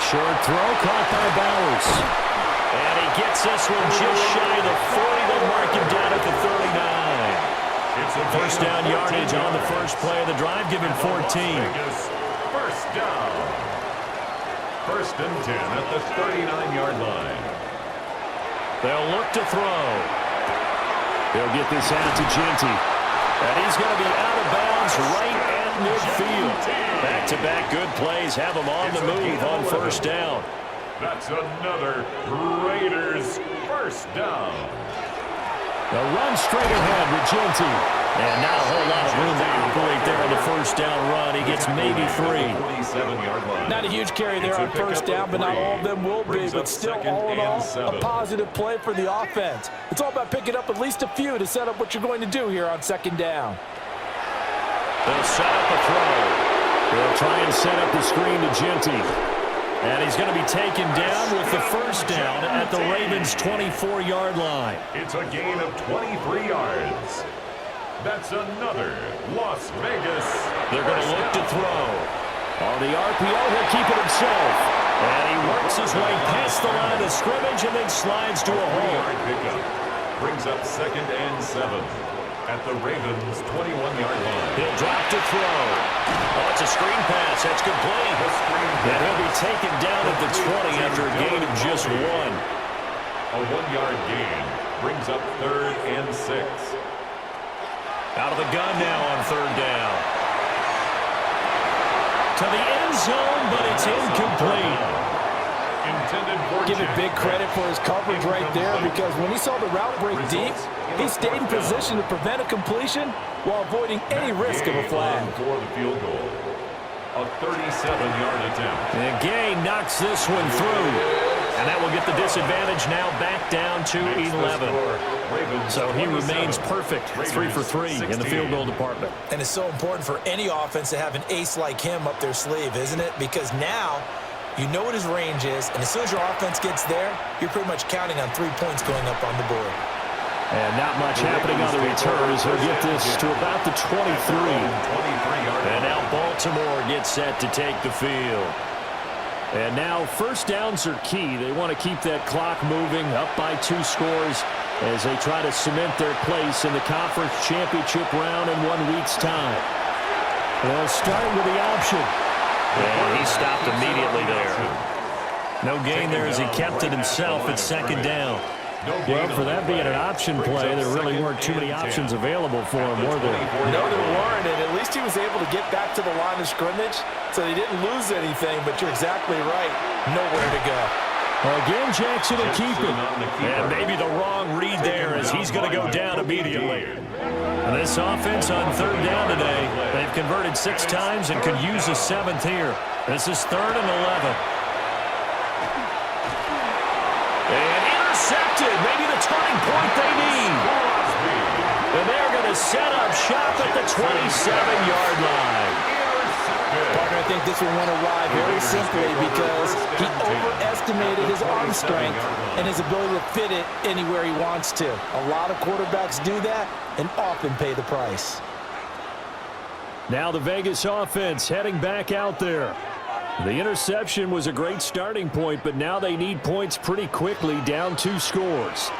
Short throw caught by Bowers. And he gets this one just shy of the 40. They'll mark him down at the 39. First down yardage on the first play of the drive, given 14. First down. 1st and 10 at the 39-yard line. They'll look to throw. They'll get this out to Genty. And he's going to be out of bounds right at midfield. Back-to-back good plays have him on the move on first down. That's another Raiders first down. They'll run straight ahead with Genty. And not a whole lot of room to operate there on the first down run. He gets maybe 3. Not a huge carry there on first down, but not all of them will be. But still, all in all, a positive play for the offense. It's all about picking up at least a few to set up what you're going to do here on 2nd down. They'll set up a throw. They'll try and set up the screen to Genty. And he's going to be taken down with the first down at the Ravens' 24-yard line. It's a gain of 23 yards. That's another Las Vegas. They're going to look to throw. On the RPO, he'll keep it himself. And he works his way past the line of scrimmage and then slides to a hole. Pickup brings up 2nd and 7 at the Ravens' 21-yard line. He'll drop to throw. Oh, it's a screen pass. That's complete. And he'll be taken down at the 20 after a gain of just 1. A 1-yard gain brings up 3rd and 6. Out of the gun now on 3rd down. To the end zone, but it's incomplete. Give it big credit for his coverage right there, because when he saw the route break deep, he stayed in position to prevent a completion while avoiding any risk of a flag. For the field goal. A 37-yard attempt. And Gay knocks this one through. And that will get the disadvantage now back down to 11. So he remains perfect. 3 for 3 in the field goal department. And it's so important for any offense to have an ace like him up their sleeve, isn't it? Because now you know what his range is, and as soon as your offense gets there, you're pretty much counting on 3 points going up on the board. And not much happening on the return as he'll get this to about the 23. And now Baltimore gets set to take the field. And now first downs are key. They want to keep that clock moving, up by 2 scores as they try to cement their place in the conference championship round in 1 week's time. They'll start with the option. And he stopped immediately there. No gain there as he kept it himself at 2nd down. Well, for that being an option play, there really weren't too many options available for him, were there? No, there weren't, and at least he was able to get back to the line of scrimmage, so he didn't lose anything, but you're exactly right. Nowhere to go. Again, Jackson will keep it. And maybe the wrong read there as he's going to go down immediately. And this offense on 3rd down today, they've converted 6 times and could use a 7th here. This is 3rd and 11. And intercepted, maybe the turning point they need. And they're going to set up shop at the 27-yard line. Parker, I think this one went awry very simply because he overestimated underestimated his arm strength and his ability to fit it anywhere he wants to. A lot of quarterbacks do that and often pay the price. Now the Vegas offense heading back out there. The interception was a great starting point, but now they need points pretty quickly, down 2 scores.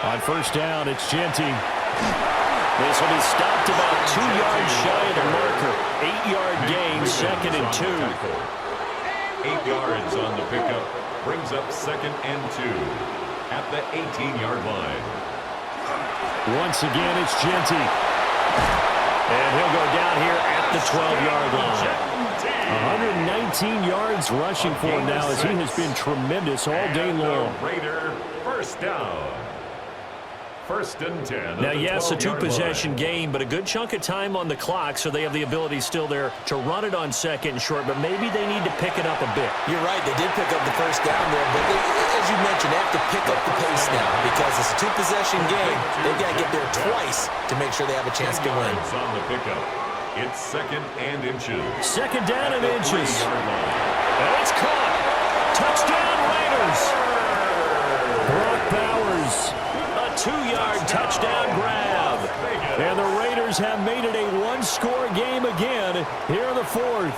On first down, it's Genty. This will be stopped about 2 yards shy of the marker. 8-yard gain, 2nd and 2. 8 yards on the pickup. Brings up 2nd and 2 at the 18-yard line. Once again, it's Genty. And he'll go down here at the 12-yard line. 119 yards rushing for him now as he has been tremendous all day long. Raider first down. 1st and 10. Now, yes, a 2-possession game, but a good chunk of time on the clock, so they have the ability still there to run it on 2nd and short, but maybe they need to pick it up a bit. You're right, they did pick up the first down there, but as you mentioned, they have to pick up the pace now because it's a 2-possession game. They've got to get there twice to make sure they have a chance to win. On the pickup. It's 2nd and inches. 2nd down and inches. And it's caught. Touchdown, Raiders. Brock Bowers. 2-yard touchdown grab. And the Raiders have made it a 1-score game again here in the 4th.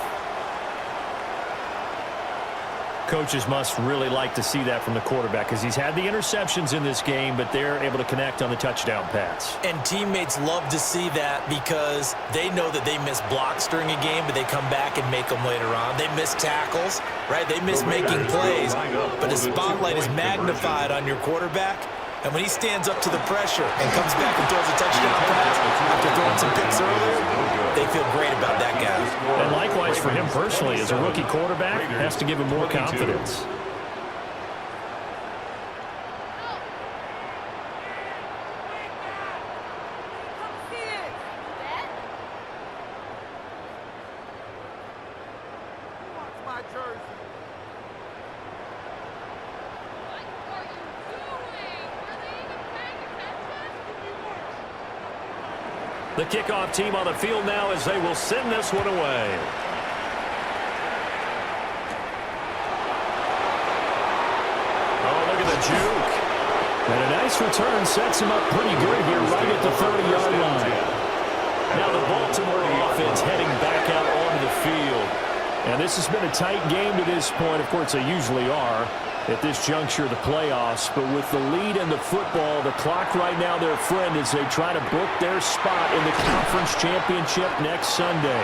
Coaches must really like to see that from the quarterback because he's had the interceptions in this game, but they're able to connect on the touchdown pass. And teammates love to see that because they know that they miss blocks during a game, but they come back and make them later on. They miss tackles, right? They miss making plays, but the spotlight is magnified on your quarterback. And when he stands up to the pressure and comes back and throws a touchdown pass after throwing some picks earlier, they feel great about that guy. And likewise for him personally, as a rookie quarterback, has to give him more confidence. The kickoff team on the field now as they will send this one away. Oh, look at the juke. And a nice return sets him up pretty good here right at the 30-yard line. Now the Baltimore offense heading back out onto the field. And this has been a tight game to this point. Of course, they usually are at this juncture of the playoffs. But with the lead in the football, the clock right now their friend as they try to book their spot in the conference championship next Sunday.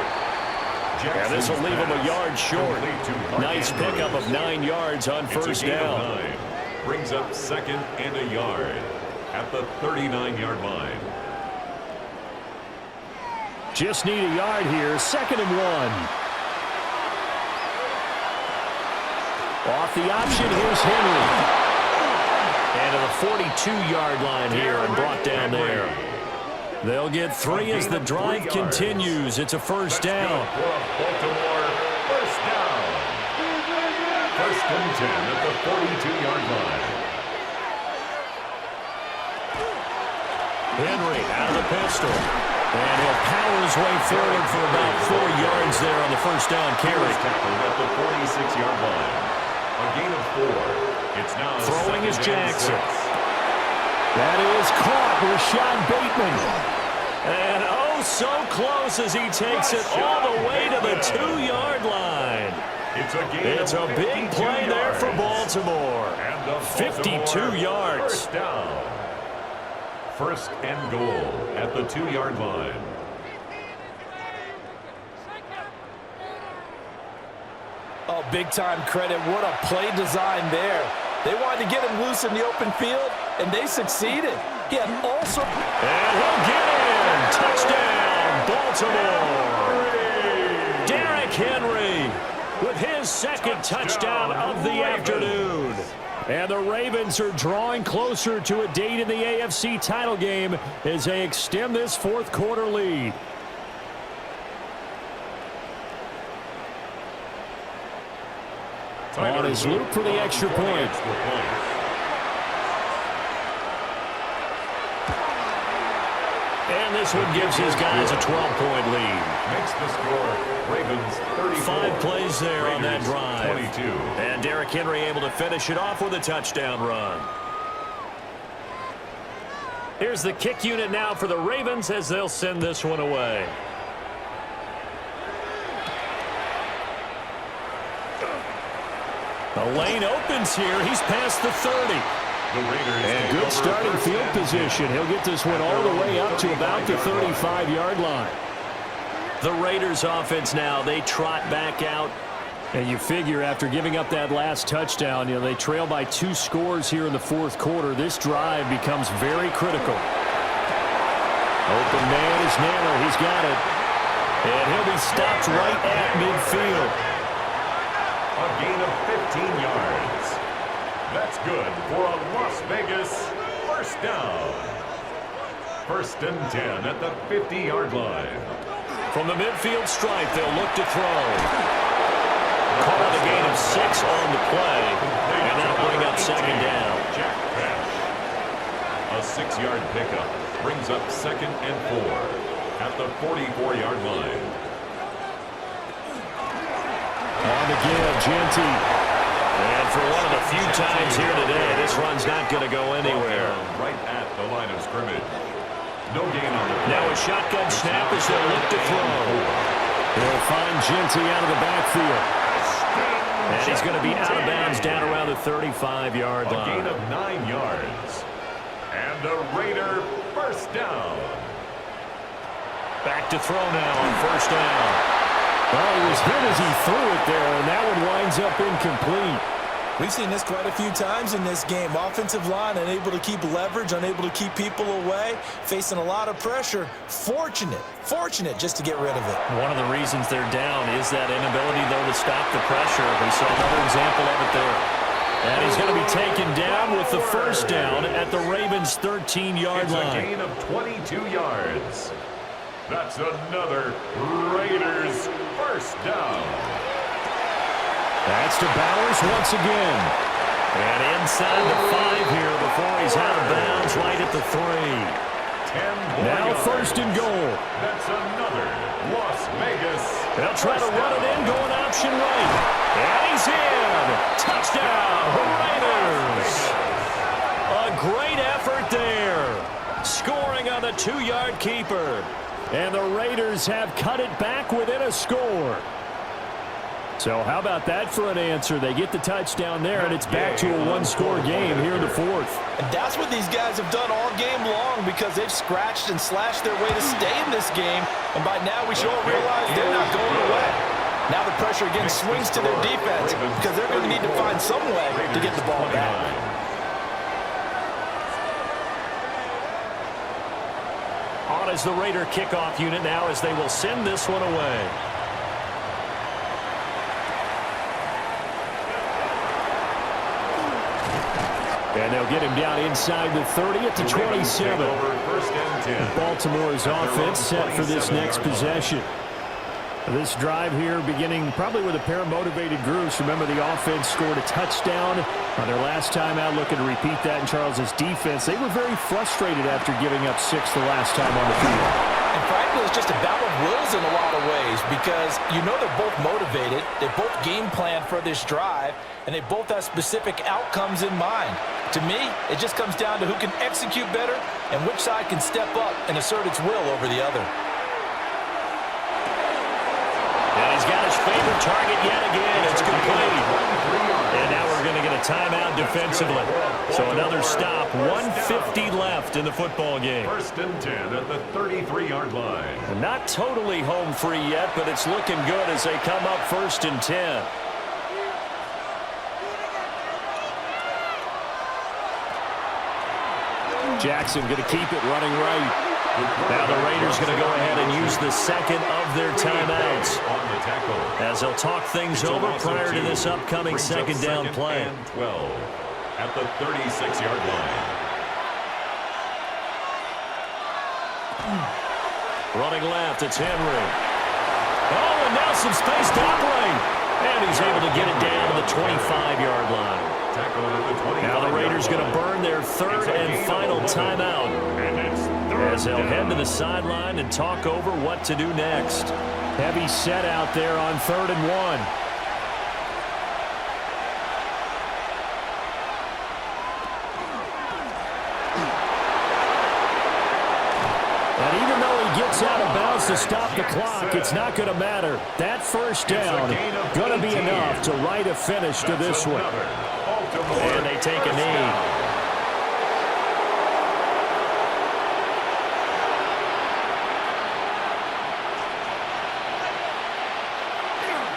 And this will leave them a yard short. Nice pickup of 9 yards on first down. Brings up 2nd and a yard at the 39-yard line. Just need a yard here. 2nd and 1. Off the option, here's Henry. And to the 42-yard line here and brought down there. They'll get 3 as the drive continues. It's a first down. Baltimore, first down. 1st and 10 at the 42-yard line. Henry out of the pistol. And he'll power his way forward for about 4 yards there on the first down carry. Tackled at the 46-yard line. A gain of 4. It's now throwing is Jackson. That is caught. Rashad Bateman. And oh, so close as he takes it all the way to the 2-yard line. It's a big play there for Baltimore. 52 yards. First down. 1st and goal at the 2-yard line. Oh, big-time credit. What a play design there. They wanted to get him loose in the open field, and they succeeded. He had also... And he'll get in. Touchdown, Baltimore. Derrick Henry with his 2nd touchdown of the afternoon. And the Ravens are drawing closer to a date in the AFC title game as they extend this 4th quarter lead. On his loop for the extra point. And this one gives his guys a 12-point lead. yards there on that drive. 22. And Derrick Henry able to finish it off with a touchdown run. Here's the kick unit now for the Ravens as they'll send this one away. The lane opens here. He's past the 30. And good starting field position. He'll get this one all the way up to about the 35-yard line. The Raiders offense now, they trot back out. And you figure after giving up that last touchdown, they trail by 2 scores here in the fourth quarter. This drive becomes very critical. Open man is Naylor. He's got it. And he'll be stopped right at midfield. A gain of 15 yards. That's good for a Las Vegas first down. 1st and 10 at the 50-yard line. From the midfield stripe, they'll look to throw. Call a gain of 6 on the play, and that'll bring up 2nd down. Jack Pesh. A 6-yard pickup brings up 2nd and 4 at the 44-yard line. On the give, Genty. And for one of the few times here today, this run's not going to go anywhere. Right at the line of scrimmage. No gain on the play. Now a shotgun snap as they'll look to throw. They'll find Genty out of the backfield. And he's going to be out of bounds down around the 35-yard line. A gain of 9 yards. And a Raider first down. Back to throw now on 1st down. Well, he was hit as he threw it there, and that one winds up incomplete. We've seen this quite a few times in this game. Offensive line unable to keep leverage, unable to keep people away, facing a lot of pressure. Fortunate just to get rid of it. One of the reasons they're down is that inability, though, to stop the pressure. We saw another example of it there. And he's going to be taken down with the first down at the Ravens' 13-yard line. It's a gain of 22 yards. That's another Raiders first down. That's to Bowers once again. And inside the 5 here before he's out of bounds right at the 3. 10 now yards. 1st and goal. That's another Las Vegas. They'll try to run it in, going option right. And he's in. Touchdown, Raiders. A great effort there. Scoring on the 2-yard keeper. And the Raiders have cut it back within a score. So how about that for an answer? They get the touchdown there, and it's back to a 1-score game here in the 4th. And that's what these guys have done all game long because they've scratched and slashed their way to stay in this game. And by now we should all realize they're not going away. Now the pressure again swings to their defense because they're going to need to find some way to get the ball back. On is the Raider kickoff unit now as they will send this one away. And they'll get him down inside the 30 at the 27. Baltimore's offense set for this next possession. This drive here beginning probably with a pair of motivated groups. Remember, the offense scored a touchdown on their last time out, looking to repeat that in Charles's defense. They were very frustrated after giving up 6 the last time on the field. And frankly, it's just a battle of wills in a lot of ways because they're both motivated, they both game plan for this drive, and they both have specific outcomes in mind. To me, it just comes down to who can execute better and which side can step up and assert its will over the other. And he's got his favorite target yet again. It's complete. And now we're going to get a timeout defensively. So another stop. 1:50 left in the football game. 1st and 10 at the 33-yard line. Not totally home free yet, but it's looking good as they come up 1st and 10. Jackson going to keep it running right. Now the Raiders going to go ahead and use the second of their timeouts as they'll talk things over prior to this upcoming 2nd down play. 12 at the 36-yard line. Running left, it's Henry. Oh, and now some space to operate. And he's able to get it down to the 25-yard line. Now the Raiders going to burn their 3rd and final timeout as they'll head to the sideline and talk over what to do next. Heavy set out there on 3rd and 1. calls to stop the clock. It's not going to matter. That first down going to be enough to write a finish to this one. And they take a knee.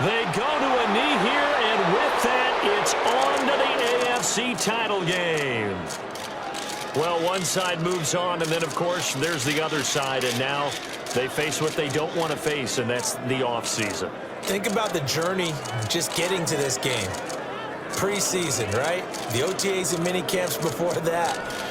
They go to a knee here, and with that, it's on to the AFC title game. Well, one side moves on, and then, of course, there's the other side, and now they face what they don't want to face, and that's the offseason. Think about the journey just getting to this game. Preseason, right? The OTAs and mini camps before that.